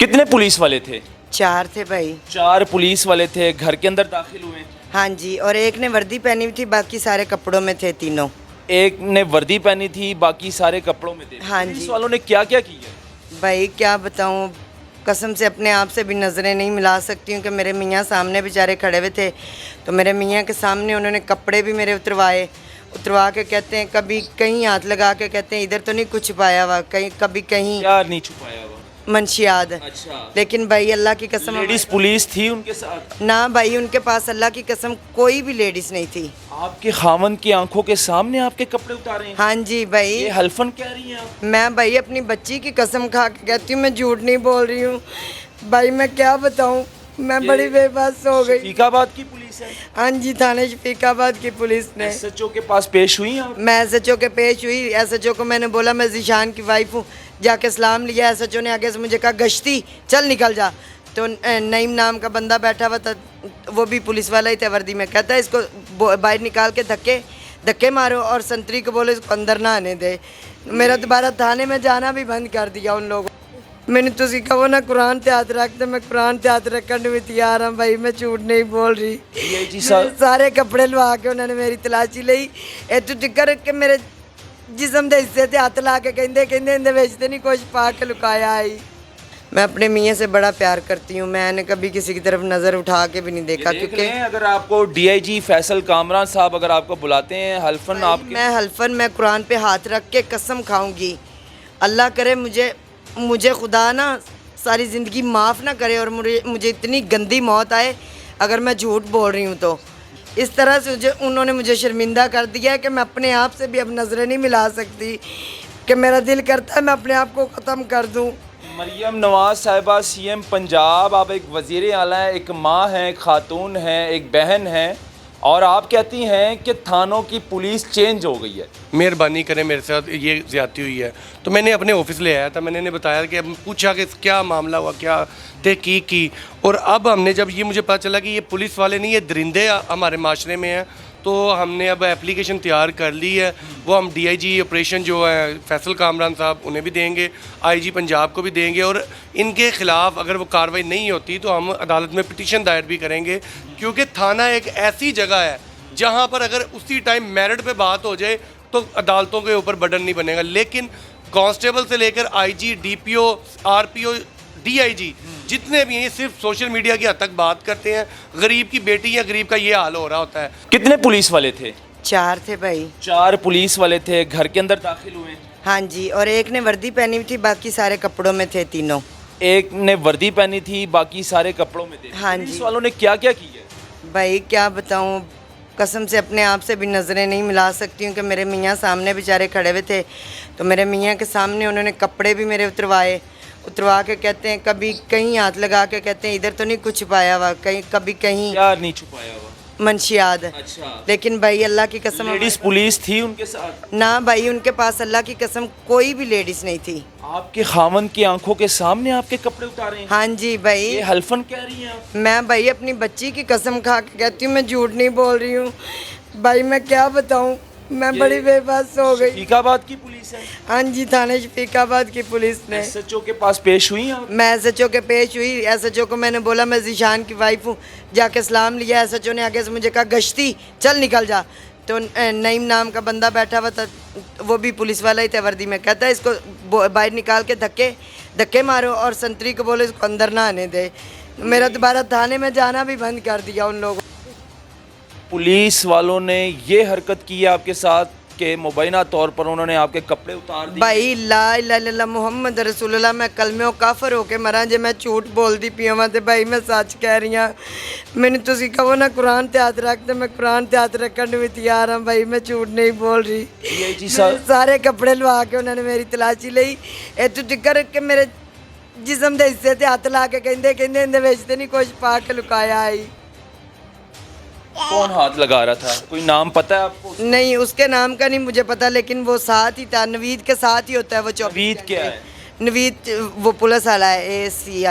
कितने पुलिस वाले थे? 4 थे भाई। 4 पुलिस वाले थे, घर के अंदर दाखिल हुए। हाँ जी, और एक ने वर्दी पहनी हुई थी, बाकी सारे कपड़ों में थे तीनों। एक ने वर्दी पहनी थी, बाकी सारे कपड़ों में थे। हाँ पुलिस जी। वालों ने क्या क्या किया? भाई क्या बताऊँ, कसम से अपने आप से भी नज़रें नहीं मिला सकती हूँ कि मेरे मियाँ सामने बेचारे खड़े हुए थे, तो मेरे मियाँ के सामने उन्होंने कपड़े भी मेरे उतरवा के कहते हैं, कभी कहीं हाथ लगा के कहते हैं इधर तो नहीं कुछ छुपाया हुआ, कहीं कभी कहीं क्या नहीं छुपाया हुआ? मंशियात। अच्छा, लेकिन भाई अल्लाह की कसम लेडीज पुलिस थी उनके साथ? ना भाई, उनके पास अल्लाह की कसम कोई भी लेडीज़ नहीं थी। आपके खामन की आंखों के सामने आपके कपड़े उतारे हैं? हाँ जी भाई। ये हल्फन कह रही हैं आप? मैं भाई अपनी बच्ची की कसम खा के कहती हूँ, मैं झूठ नहीं बोल रही हूँ। भाई मैं क्या बताऊँ, मैं बड़ी बेबस हो गई। शफीकाबाद की पुलिस है? हाँ जी, थाने शफीकाबाद की पुलिस ने। एसएचओ के पास पेश हुई आप? मैं एसएचओ के पेश हुई। एसएचओ को मैंने बोला मैं जीशान की वाइफ हूँ, जाके सलाम लिया। एसएचओ ने आगे से मुझे कहा गश्ती चल निकल जा। तो नईम नाम का बंदा बैठा हुआ था, वो भी पुलिस वाला ही था वर्दी में, कहता है इसको बाहर निकाल के धक्के मारो और संतरी को बोलो इसको अंदर ना आने दे। मेरा दोबारा थाने में जाना भी बंद कर दिया उन लोगों। मैंने तुसी कहो ना कुरान ते हाथ रख, तो मैं कुरान ते हाथ रखने भी तैयार हाँ भाई, मैं झूठ नहीं बोल रही। डीआईजी साहब सारे कपड़े लवा के उन्होंने मेरी तलाशी ली, इतों तिकर के मेरे जिसम के हिस्से ते हथ ला के कहते इहदे विच ते नहीं कुछ पा के लुकाया आई। मैं अपने मियाँ से बड़ा प्यार करती हूँ, मैंने कभी किसी की तरफ नज़र उठा के भी नहीं देखा। देख क्योंकि लें, अगर आपको डीआईजी फैसल कामरान साहब अगर आपको बुलाते हैं, हल्फन आपके मैं हल्फन मैं कुरान पे हाथ रख के कसम खाऊंगी, अल्लाह करे मुझे खुदा ना सारी ज़िंदगी माफ़ ना करे और मुझे इतनी गंदी मौत आए अगर मैं झूठ बोल रही हूँ। तो इस तरह से उन्होंने मुझे शर्मिंदा कर दिया है कि मैं अपने आप से भी अब नज़रें नहीं मिला सकती, कि मेरा दिल करता है मैं अपने आप को ख़त्म कर दूँ। मरियम नवाज साहिबा सीएम पंजाब, आप एक वज़ीर आला हैं, एक माँ हैं, एक खातून हैं, एक बहन हैं, और आप कहती हैं कि थानों की पुलिस चेंज हो गई है। मेहरबानी करें, मेरे साथ ये ज़्यादती हुई है। तो मैंने अपने ऑफिस ले आया था, मैंने इन्हें बताया कि पूछा कि क्या मामला हुआ, क्या तहकीक की। और अब हमने जब ये मुझे पता चला कि ये पुलिस वाले नहीं, ये दरिंदे हमारे माशरे में हैं, तो हमने अब एप्लीकेशन तैयार कर ली है। वो हम डीआईजी ऑपरेशन जो है फैसल कामरान साहब उन्हें भी देंगे, आईजी पंजाब को भी देंगे, और इनके ख़िलाफ़ अगर वो कार्रवाई नहीं होती तो हम अदालत में पिटीशन दायर भी करेंगे। क्योंकि थाना एक ऐसी जगह है जहाँ पर अगर उसी टाइम मेरिट पे बात हो जाए तो अदालतों के ऊपर बर्डन नहीं बनेगा। लेकिन कांस्टेबल से लेकर आईजी, डीपीओ, आरपीओ, डीआईजी जितने भी हैं, ये सिर्फ सोशल मीडिया की हद तक बात करते हैं। गरीब की बेटी या गरीब का ये हाल हो रहा होता है। कितने पुलिस वाले थे? 4 थे भाई। 4 पुलिस वाले थे, घर के अंदर दाखिल हुए। हाँ जी, और एक ने वर्दी पहनी हुई थी, बाकी सारे कपड़ों में थे तीनों। एक ने वर्दी पहनी थी, बाकी सारे कपड़ों में थे। हाँ पुलिस जी। वालों ने क्या क्या किया? भाई क्या बताऊँ, कसम से अपने आप से भी नज़रें नहीं मिला सकती हूँ कि मेरे मियाँ सामने बेचारे खड़े हुए थे, तो मेरे मियाँ के सामने उन्होंने कपड़े भी मेरे उतरवा के कहते हैं, कभी कहीं हाथ लगा के कहते हैं इधर तो नहीं कुछ छुपाया हुआ, कहीं कभी कहीं क्या नहीं छुपाया हुआ? मंशियात। अच्छा, लेकिन भाई अल्लाह की कसम लेडीज पुलिस थी उनके साथ? ना भाई, उनके पास अल्लाह की कसम कोई भी लेडीज़ नहीं थी। आपके खामन की आंखों के सामने आपके कपड़े उतारे हैं? हाँ जी भाई। ये हल्फन कह रही हैं आप? मैं भाई अपनी बच्ची की कसम खा के कहती हूँ, मैं झूठ नहीं बोल रही हूँ। भाई मैं क्या बताऊँ, मैं बड़ी बेबस हो गई। शफीकाबाद की पुलिस है? हाँ जी, थाने शफीकाबाद की पुलिस ने। एसएचओ के पास पेश हुई आप? मैं एसएचओ के पेश हुई। एसएचओ को मैंने बोला मैं जीशान की वाइफ हूँ, जाके सलाम लिया। एसएचओ ने आगे से मुझे कहा गश्ती चल निकल जा। तो नईम नाम का बंदा बैठा हुआ था, वो भी पुलिस वाला ही था वर्दी में, कहता है इसको बाहर निकाल के धक्के मारो और संतरी को बोलो इसको अंदर ना आने दे। मेरा दोबारा थाने में जाना भी बंद कर दिया उन लोगों। पुलिस वालों ने ये हरकत की है आपके साथ कि मुबैना तौर पर उन्होंने आपके कपड़े उतार दिए? भाई ला इलाहा इल्लल्लाह मुहम्मद रसूलुल्लाह, मैं कलमे काफर होके मरा जे मैं झूठ बोलती पियाँ तो भाई मैं सच कह रही हाँ। मैंने तुसी कहो ना कुरान ते हाथ रख, तो मैं कुरान ते हाथ रखने भी तैयार हाँ भाई, मैं झूठ नहीं बोल रही। डीआईजी साहब सारे कपड़े लवा के उन्होंने मेरी तलाशी ली, इतों तिकर के मेरे जिसम के हिस्से ते हथ ला के कहते इहदे विच ते नहीं कुछ पा के लुकाया आई। कौन हाथ लगा रहा था? कोई नाम पता है आपको? नहीं, उसके नाम का नहीं मुझे पता, लेकिन वो साथ ही था, नवीद के साथ ही होता है वो। नवीद क्या है? नवीद वो पुलिस वाला है, ASI।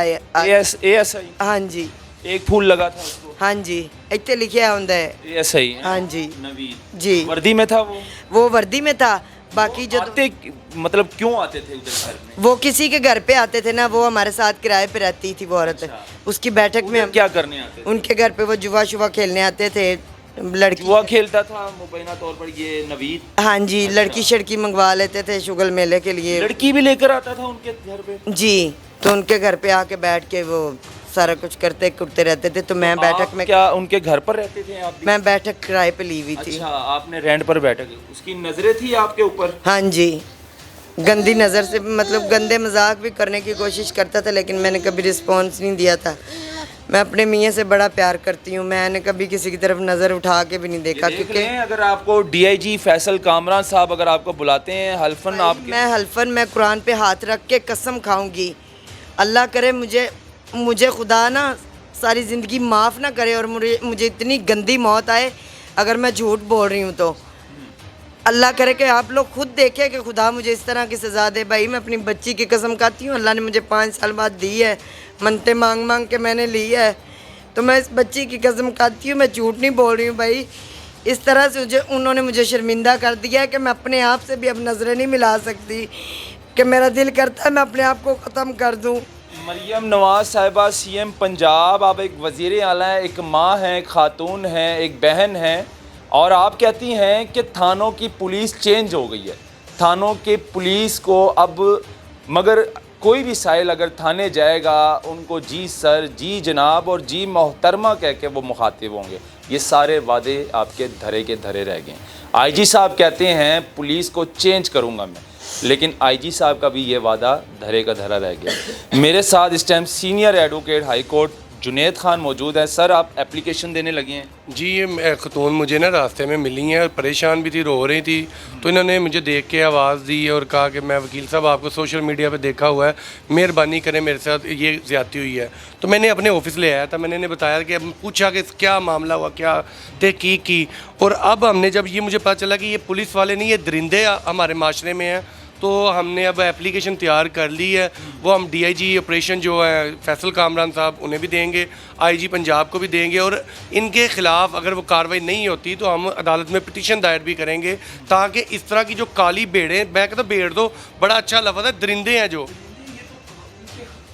ASI? हाँ जी। एक फूल लगा था उसको? हाँ जी, इतने लिखा होता है ASI? हाँ जी। नवीद जी, वर्दी में था वो? वो वर्दी में था, बाकी जो आते मतलब क्यों आते थे उधर घर में? वो किसी के घर पे आते थे ना, वो हमारे साथ किराए पे रहती थी वो औरत। उसकी बैठक में उधर क्या करने आते थे? उनके घर पे वो जुआ शुआ खेलने आते थे। लड़की जुआ खेलता था मुबैना तौर पर ये नवीद। हाँ जी, लड़की शड़की मंगवा लेते थे शुगल मेले के लिए। लड़की भी लेकर आता था उनके घर पे? जी, तो उनके घर पे आके बैठ के वो सारा कुछ करते करते रहते थे। तो मैं बैठक में, क्या उनके घर पर रहते थे आप भी? मैं बैठक किराए पे ली हुई थी। अच्छा, आपने रेंट पर बैठक, उसकी नजरें थी आपके ऊपर? हाँ जी, गंदी नज़र से, मतलब गंदे मजाक भी करने की कोशिश करता था, लेकिन मैंने कभी रिस्पॉन्स नहीं दिया था। मैं अपने मियाँ से बड़ा प्यार करती हूँ, मैंने कभी किसी की तरफ नज़र उठा के भी नहीं देखा। क्योंकि अगर आपको डीआईजी फैसल कामरान साहब अगर आपको बुलाते हैं हल्फन, आप मैं कुरान पे हाथ रख के कसम खाऊंगी, अल्लाह करे मुझे खुदा ना सारी ज़िंदगी माफ़ ना करे और मुझे इतनी गंदी मौत आए अगर मैं झूठ बोल रही हूँ तो। अल्लाह करे कि आप लोग खुद देखें कि खुदा मुझे इस तरह की सज़ा दे। भाई मैं अपनी बच्ची की कसम खाती हूँ, अल्लाह ने मुझे 5 साल बाद दी है, मनते मांग मांग के मैंने ली है, तो मैं इस बच्ची की कसम खाती हूँ, मैं झूठ नहीं बोल रही हूँ भाई। इस तरह से उन्होंने मुझे शर्मिंदा कर दिया है कि मैं अपने आप से भी अब नज़रें नहीं मिला सकती, कि मेरा दिल करता है मैं अपने आप को ख़त्म कर दूँ। मरियम नवाज़ साहिबा सीएम पंजाब, आप एक वज़ीर आला हैं, एक माँ हैं, खातून हैं, एक बहन हैं, और आप कहती हैं कि थानों की पुलिस चेंज हो गई है। थानों के पुलिस को अब, मगर कोई भी साइल अगर थाने जाएगा उनको जी सर, जी जनाब और जी मोहतरमा कह के वो मुखातिब होंगे। ये सारे वादे आपके धरे के धरे रह गए। आईजी साहब कहते हैं पुलिस को चेंज करूँगा मैं, लेकिन आईजी साहब का भी ये वादा धरे का धरा रह गया। मेरे साथ इस time senior advocate high court Junaid Khan मौजूद है। सर, आप एप्लीकेशन देने लगे हैं? जी, ये खतून मुझे ना रास्ते में मिली हैं और परेशान भी थी, रो रही थी, तो इन्होंने मुझे देख के आवाज़ दी और कहा कि मैं वकील साहब आपको सोशल मीडिया पे देखा हुआ है, मेहरबानी करें मेरे साथ ये ज़्यादती हुई है। तो मैंने अपने ऑफिस ले आया था, मैंने इन्हें बताया कि पूछा कि क्या मामला हुआ, क्या तहकीक की, और अब हमने जब ये मुझे पता चला कि ये पुलिस वाले नहीं, ये दरिंदे हमारे माशरे में हैं, तो हमने अब एप्लीकेशन तैयार कर ली है। वो हम डीआईजी ऑपरेशन जो है फैसल कामरान साहब उन्हें भी देंगे, आईजी पंजाब को भी देंगे, और इनके ख़िलाफ़ अगर वो कार्रवाई नहीं होती तो हम अदालत में पिटीशन दायर भी करेंगे, ताकि इस तरह की जो काली भेड़ें, मैं कहता भेड़ तो बड़ा अच्छा लफ्ज़ है, दरिंदे हैं जो,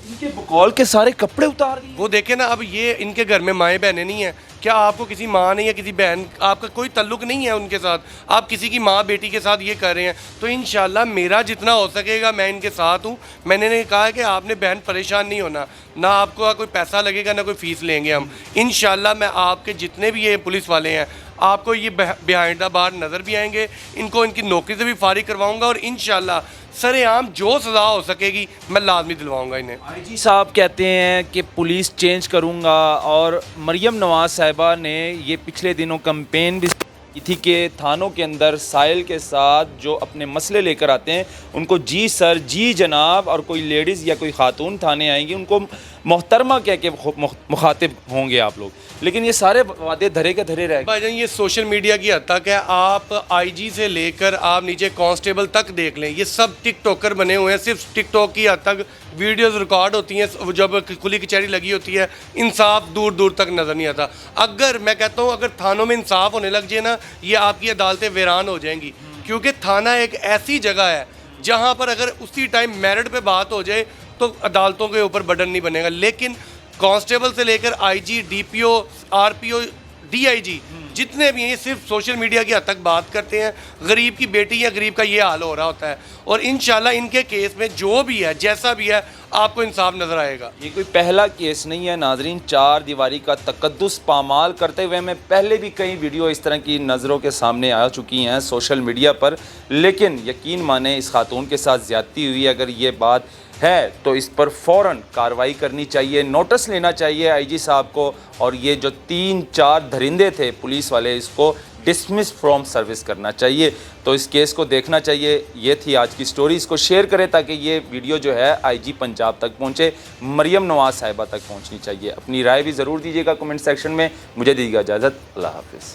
इनके बकौल के सारे कपड़े उतार दिए। वो देखे ना, अब ये इनके घर में माएँ बहनें नहीं हैं, क्या आपको किसी माँ ने या किसी बहन, आपका कोई ताल्लुक़ नहीं है उनके साथ, आप किसी की माँ बेटी के साथ ये कर रहे हैं, तो इंशाल्लाह मेरा जितना हो सकेगा मैं इनके साथ हूँ। मैंने इन्हें कहा कि आपने बहन परेशान नहीं होना, ना आपको कोई पैसा लगेगा ना कोई फ़ीस लेंगे हम। इंशाल्लाह मैं आपके जितने भी ये पुलिस वाले हैं आपको ये बिहाइंड द बार नज़र भी आएंगे, इनको इनकी नौकरी से भी फारिग करवाऊँगा, और इंशाल्लाह सरेआम जो सज़ा हो सकेगी मैं लाजमी दिलवाऊँगा इन्हें। आईजी साहब कहते हैं कि पुलिस चेंज करूंगा, और मरियम नवाज़ साहिबा ने ये पिछले दिनों कैंपेन भी की थी कि थानों के अंदर साइल के साथ जो अपने मसले लेकर आते हैं उनको जी सर, जी जनाब, और कोई लेडीज़ या कोई खातून थाने आएंगी उनको मोहतरमा कह के मुखातिब होंगे आप लोग। लेकिन ये सारे वादे धरे के धरे रह गए। भाईजान, ये सोशल मीडिया की हद तक है, आप आईजी से लेकर आप नीचे कांस्टेबल तक देख लें, ये सब टिकटॉकर बने हुए हैं। सिर्फ टिकटॉक की हद तक वीडियोस रिकॉर्ड होती हैं, जब खुली कचहरी लगी होती है इंसाफ दूर दूर तक नज़र नहीं आता। अगर मैं कहता हूँ अगर थानों में इंसाफ होने लग जाए ना, ये आपकी अदालतें वीरान हो जाएंगी, क्योंकि थाना एक ऐसी जगह है जहाँ पर अगर उसी टाइम मेरिट पे बात हो जाए तो अदालतों के ऊपर बर्डन नहीं बनेगा। लेकिन कांस्टेबल से लेकर आईजी, डीपीओ, आरपीओ, डीआईजी जितने भी हैं ये सिर्फ सोशल मीडिया की हद तक बात करते हैं। गरीब की बेटी या गरीब का ये हाल हो रहा होता है, और इंशाल्लाह इनके केस में जो भी है जैसा भी है आपको इंसाफ नज़र आएगा। ये कोई पहला केस नहीं है नाजरीन, 4 दीवारी का तकद्दुस पामाल करते हुए मैं पहले भी कई वीडियो इस तरह की नज़रों के सामने आ चुकी हैं सोशल मीडिया पर, लेकिन यकीन माने इस खातून के साथ ज़्यादती हुई। अगर ये बात है तो इस पर फ़ौरन कार्रवाई करनी चाहिए, नोटिस लेना चाहिए आईजी साहब को, और ये जो 3-4 धरिंदे थे पुलिस वाले इसको डिसमिस फ्रॉम सर्विस करना चाहिए। तो इस केस को देखना चाहिए। ये थी आज की स्टोरी, इसको शेयर करें ताकि ये वीडियो जो है आईजी पंजाब तक पहुँचे, मरियम नवाज़ साहिबा तक पहुँचनी चाहिए। अपनी राय भी ज़रूर दीजिएगा कमेंट सेक्शन में। मुझे दीजिएगा इजाज़त, अल्लाह हाफ़िज़।